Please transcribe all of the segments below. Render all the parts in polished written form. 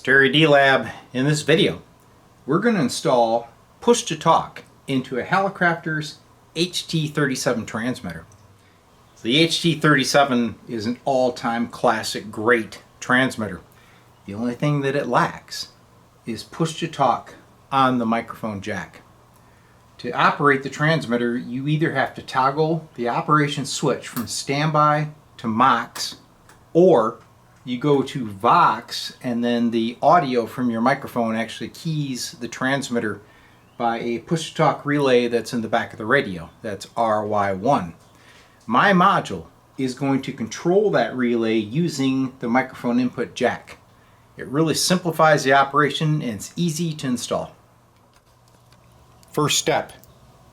Terry D-Lab. In this video, we're going to install push-to-talk into a Hallicrafters HT-37 transmitter. So the HT-37 is an all-time classic, great transmitter. The only thing that it lacks is push-to-talk on the microphone jack. To operate the transmitter, you either have to toggle the operation switch from standby to Mox, or you go to Vox, and then the audio from your microphone actually keys the transmitter by a push-to-talk relay that's in the back of the radio. That's RY1. My module is going to control that relay using the microphone input jack. It really simplifies the operation and it's easy to install. First step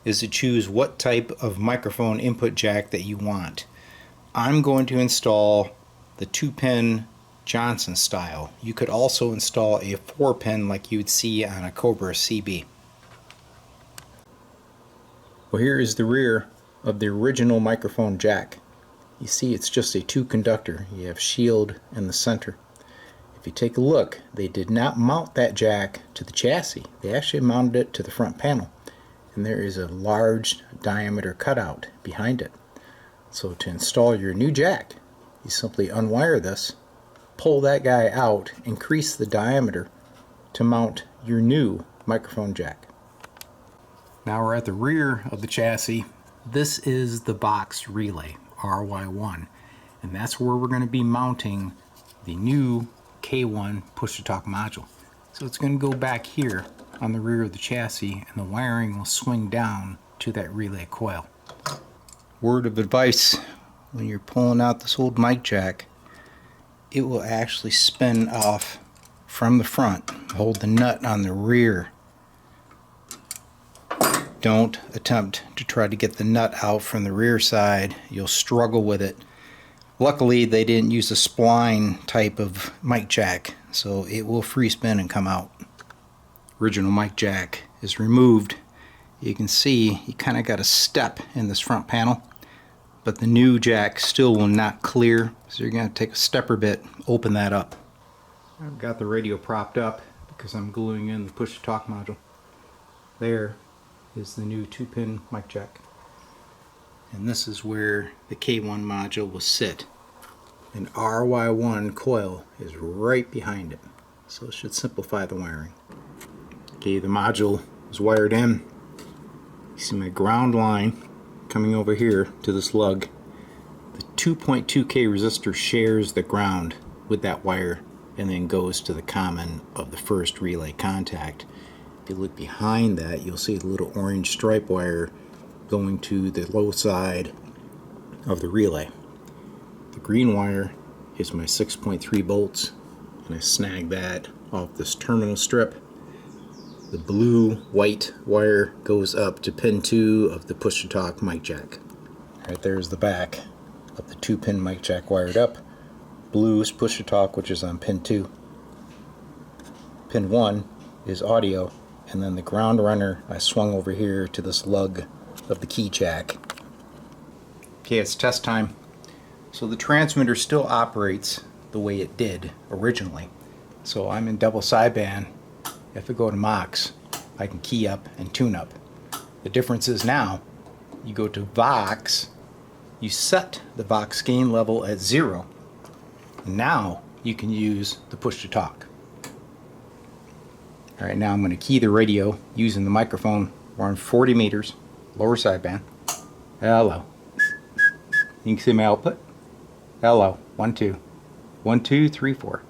is to choose what type of microphone input jack that you want. I'm going to install the 2-pin Johnson style. You could also install a 4-pin like you would see on a Cobra CB. Well, here is the rear of the original microphone jack. You see it's just a 2-conductor. You have shield in the center. If you take a look, they did not mount that jack to the chassis. They actually mounted it to the front panel. And there is a large diameter cutout behind it. So to install your new jack, you simply unwire this, pull that guy out, increase the diameter to mount your new microphone jack. Now we're at the rear of the chassis. This is the box relay, RY1, and that's where we're going to be mounting the new K1 push-to-talk module. So it's going to go back here on the rear of the chassis, and the wiring will swing down to that relay coil. Word of advice: when you're pulling out this old mic jack, it will actually spin off from the front. Hold the nut on the rear. Don't attempt to try to get the nut out from the rear side. You'll struggle with it. Luckily, they didn't use a spline type of mic jack, so it will free spin and come out. Original mic jack is removed. You can see you kind of got a step in this front panel, but the new jack still will not clear, so you're going to take a stepper bit, open that up. I've got the radio propped up because I'm gluing in the push-to-talk module. There is the new 2-pin mic jack. And this is where the K1 module will sit. An RY1 coil is right behind it, so it should simplify the wiring. Okay, the module is wired in. You see my ground line coming over here to this lug. The 2.2K resistor shares the ground with that wire and then goes to the common of the first relay contact. If you look behind that, you'll see the little orange stripe wire going to the low side of the relay. The green wire is my 6.3 bolts, and I snag that off this terminal strip. The blue-white wire goes up to pin 2 of the push-to-talk mic jack. Right there's the back of the 2-pin mic jack wired up. Blue is push-to-talk, which is on pin 2. Pin 1 is audio, and then the ground runner I swung over here to this lug of the key jack. Okay, it's test time. So the transmitter still operates the way it did originally. So I'm in double sideband. If I go to Mox, I can key up and tune up. The difference is now, you go to Vox, you set the Vox gain level at 0, and now you can use the push-to-talk. Alright, now I'm going to key the radio using the microphone. We're on 40 meters, lower sideband. Hello. You can see my output. Hello. 1, 2. 1, 2, 3, 4.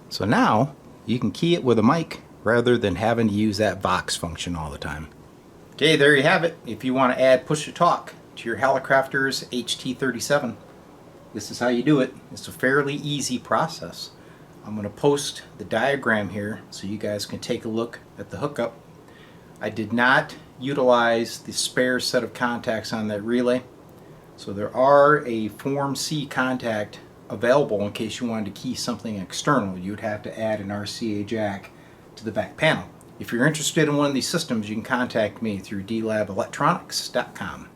So now you can key it with a mic rather than having to use that Vox function all the time. Okay, there you have it. If you want to add push-to-talk to your Hallicrafters HT-37, this is how you do it. It's a fairly easy process. I'm going to post the diagram here so you guys can take a look at the hookup. I did not utilize the spare set of contacts on that relay, so there are a Form C contact available in case you wanted to key something external. You'd have to add an RCA jack to the back panel. If you're interested in one of these systems, you can contact me through dlabelectronics.com.